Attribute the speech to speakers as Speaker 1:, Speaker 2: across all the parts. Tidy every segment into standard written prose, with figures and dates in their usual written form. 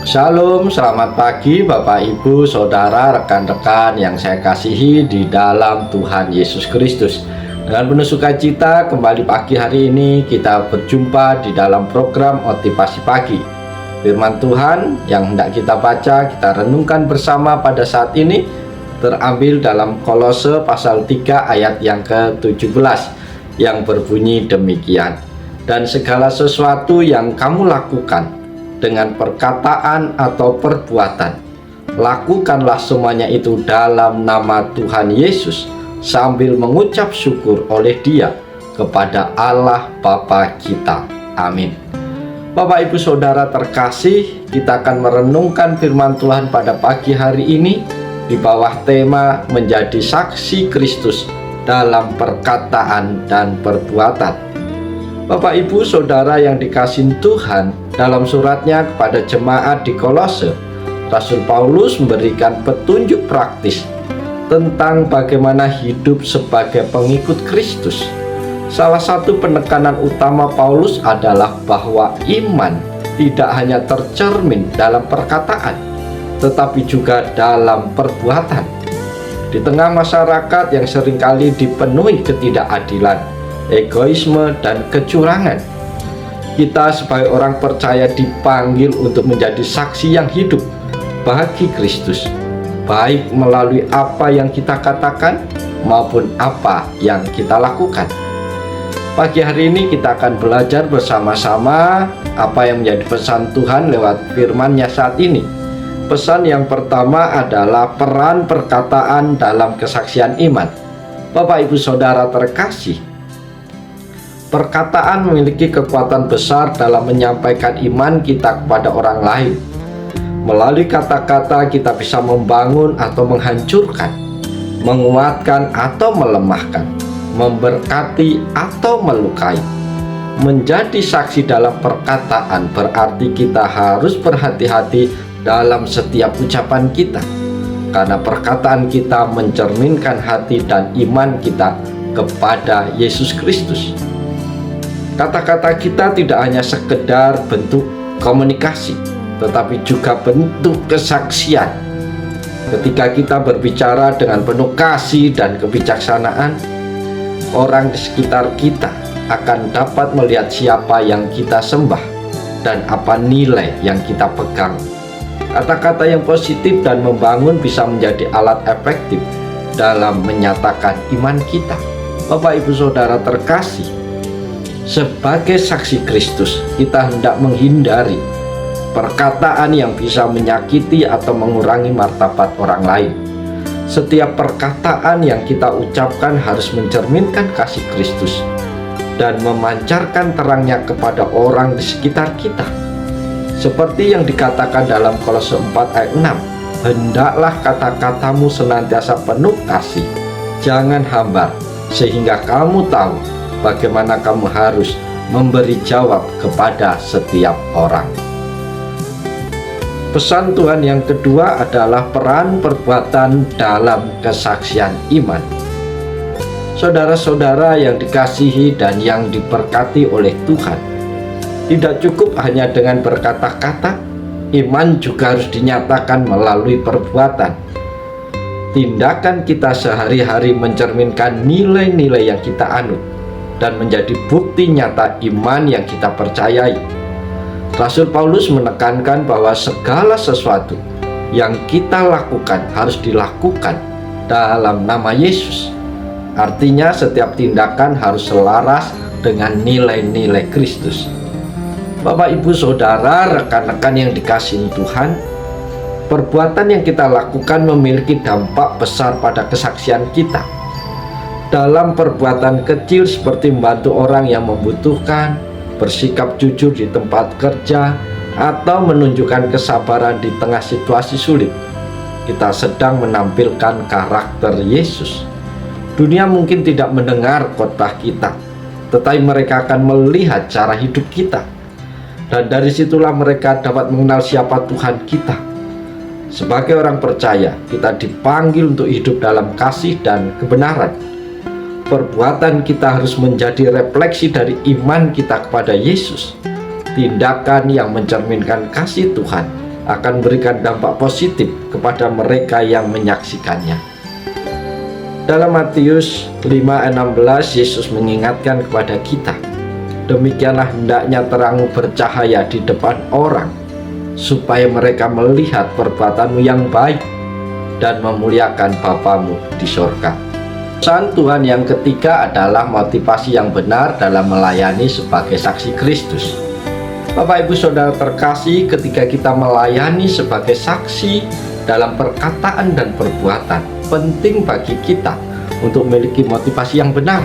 Speaker 1: Shalom, selamat pagi Bapak Ibu, Saudara, rekan-rekan yang saya kasihi di dalam Tuhan Yesus Kristus. Dengan penuh sukacita kembali pagi hari ini kita berjumpa di dalam program Motivasi Pagi. Firman Tuhan yang hendak kita baca, kita renungkan bersama pada saat ini terambil dalam Kolose pasal 3 ayat yang ke-17 yang berbunyi demikian. Dan segala sesuatu yang kamu lakukan dengan perkataan atau perbuatan, lakukanlah semuanya itu dalam nama Tuhan Yesus, sambil mengucap syukur oleh Dia kepada Allah Bapa kita. Amin. Bapak Ibu Saudara terkasih, kita akan merenungkan firman Tuhan pada pagi hari ini di bawah tema menjadi saksi Kristus dalam perkataan dan perbuatan. Bapak Ibu Saudara yang dikasihi Tuhan, dalam suratnya kepada jemaat di Kolose, Rasul Paulus memberikan petunjuk praktis tentang bagaimana hidup sebagai pengikut Kristus. Salah satu penekanan utama Paulus adalah bahwa iman tidak hanya tercermin dalam perkataan, tetapi juga dalam perbuatan. Di tengah masyarakat yang seringkali dipenuhi ketidakadilan, egoisme, dan kecurangan, kita sebagai orang percaya dipanggil untuk menjadi saksi yang hidup bagi Kristus, baik melalui apa yang kita katakan maupun apa yang kita lakukan. Pagi hari ini kita akan belajar bersama-sama apa yang menjadi pesan Tuhan lewat firman-Nya saat ini. Pesan yang pertama adalah peran perkataan dalam kesaksian iman. Bapak Ibu Saudara terkasih, perkataan memiliki kekuatan besar dalam menyampaikan iman kita kepada orang lain. Melalui kata-kata kita bisa membangun atau menghancurkan, menguatkan atau melemahkan, memberkati atau melukai. Menjadi saksi dalam perkataan berarti kita harus berhati-hati dalam setiap ucapan kita, karena perkataan kita mencerminkan hati dan iman kita kepada Yesus Kristus. Kata-kata kita tidak hanya sekedar bentuk komunikasi, tetapi juga bentuk kesaksian. Ketika kita berbicara dengan penuh kasih dan kebijaksanaan, orang di sekitar kita akan dapat melihat siapa yang kita sembah dan apa nilai yang kita pegang. Kata-kata yang positif dan membangun bisa menjadi alat efektif dalam menyatakan iman kita. Bapak Ibu Saudara terkasih, sebagai saksi Kristus, kita hendak menghindari perkataan yang bisa menyakiti atau mengurangi martabat orang lain. Setiap perkataan yang kita ucapkan harus mencerminkan kasih Kristus dan memancarkan terangnya kepada orang di sekitar kita. Seperti yang dikatakan dalam Kolose 4 ayat 6, hendaklah kata-katamu senantiasa penuh kasih, jangan hambar, sehingga kamu tahu bagaimana kamu harus memberi jawab kepada setiap orang. Pesan Tuhan yang kedua adalah peran perbuatan dalam kesaksian iman. Saudara-saudara yang dikasihi dan yang diberkati oleh Tuhan, tidak cukup hanya dengan berkata-kata, iman juga harus dinyatakan melalui perbuatan. Tindakan kita sehari-hari mencerminkan nilai-nilai yang kita anut dan menjadi bukti nyata iman yang kita percayai. Rasul Paulus menekankan bahwa segala sesuatu yang kita lakukan harus dilakukan dalam nama Yesus. Artinya setiap tindakan harus selaras dengan nilai-nilai Kristus. Bapak Ibu Saudara, rekan-rekan yang dikasihi Tuhan, perbuatan yang kita lakukan memiliki dampak besar pada kesaksian kita. Dalam perbuatan kecil seperti membantu orang yang membutuhkan, bersikap jujur di tempat kerja, atau menunjukkan kesabaran di tengah situasi sulit, kita sedang menampilkan karakter Yesus. Dunia mungkin tidak mendengar khotbah kita, tetapi mereka akan melihat cara hidup kita, dan dari situlah mereka dapat mengenal siapa Tuhan kita. Sebagai orang percaya, kita dipanggil untuk hidup dalam kasih dan kebenaran. Perbuatan kita harus menjadi refleksi dari iman kita kepada Yesus. Tindakan yang mencerminkan kasih Tuhan akan memberikan dampak positif kepada mereka yang menyaksikannya. Dalam Matius 5:16, Yesus mengingatkan kepada kita, demikianlah hendaknya terangmu bercahaya di depan orang, supaya mereka melihat perbuatanmu yang baik dan memuliakan Bapamu di sorga. Pesan Tuhan yang ketiga adalah motivasi yang benar dalam melayani sebagai saksi Kristus. Bapak Ibu Saudara terkasih, ketika kita melayani sebagai saksi dalam perkataan dan perbuatan, penting bagi kita untuk memiliki motivasi yang benar.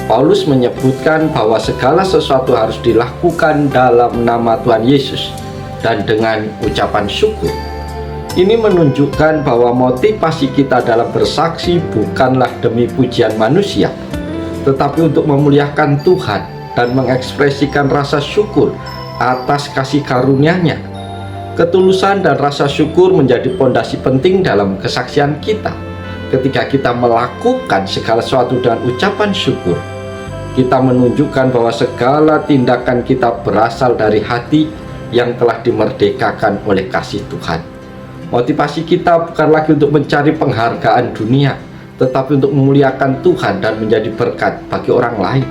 Speaker 1: Paulus menyebutkan bahwa segala sesuatu harus dilakukan dalam nama Tuhan Yesus dan dengan ucapan syukur. Ini menunjukkan bahwa motivasi kita dalam bersaksi bukanlah demi pujian manusia, tetapi untuk memuliakan Tuhan dan mengekspresikan rasa syukur atas kasih karunia-Nya. Ketulusan dan rasa syukur menjadi pondasi penting dalam kesaksian kita. Ketika kita melakukan segala sesuatu dengan ucapan syukur, kita menunjukkan bahwa segala tindakan kita berasal dari hati yang telah dimerdekakan oleh kasih Tuhan. Motivasi kita bukan lagi untuk mencari penghargaan dunia, tetapi untuk memuliakan Tuhan dan menjadi berkat bagi orang lain.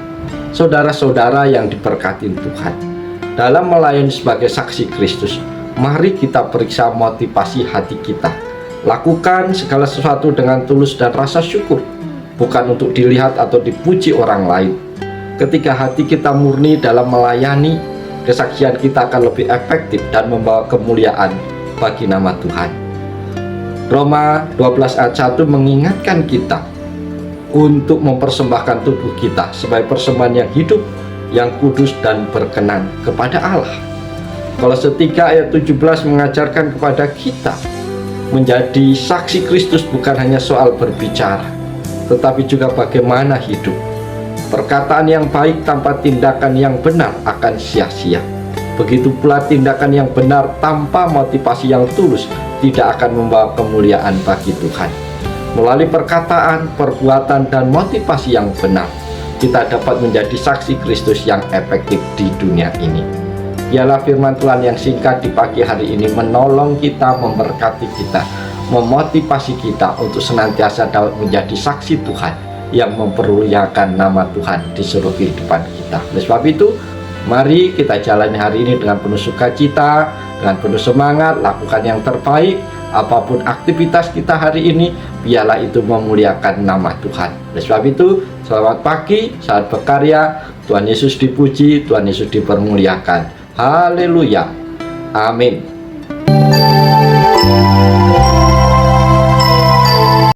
Speaker 1: Saudara-saudara yang diberkati Tuhan, dalam melayani sebagai saksi Kristus, mari kita periksa motivasi hati kita. Lakukan segala sesuatu dengan tulus dan rasa syukur, bukan untuk dilihat atau dipuji orang lain. Ketika hati kita murni dalam melayani, kesaksian kita akan lebih efektif dan membawa kemuliaan bagi nama Tuhan. Roma 12 ayat 1 mengingatkan kita untuk mempersembahkan tubuh kita sebagai persembahan yang hidup, yang kudus dan berkenan kepada Allah. Kolose 3 ayat 17 mengajarkan kepada kita menjadi saksi Kristus bukan hanya soal berbicara, tetapi juga bagaimana hidup. Perkataan yang baik tanpa tindakan yang benar akan sia-sia. Begitu pula tindakan yang benar tanpa motivasi yang tulus tidak akan membawa kemuliaan bagi Tuhan. Melalui perkataan, perbuatan, dan motivasi yang benar, kita dapat menjadi saksi Kristus yang efektif di dunia ini. Biarlah firman Tuhan yang singkat di pagi hari ini menolong kita, memberkati kita, memotivasi kita untuk senantiasa dapat menjadi saksi Tuhan yang mempermuliakan nama Tuhan di seluruh kehidupan kita. Oleh sebab itu, mari kita jalani hari ini dengan penuh sukacita, dengan penuh semangat, lakukan yang terbaik. Apapun aktivitas kita hari ini, biarlah itu memuliakan nama Tuhan. Oleh sebab itu, selamat pagi, selamat berkarya. Tuhan Yesus dipuji, Tuhan Yesus dipermuliakan. Haleluya. Amin.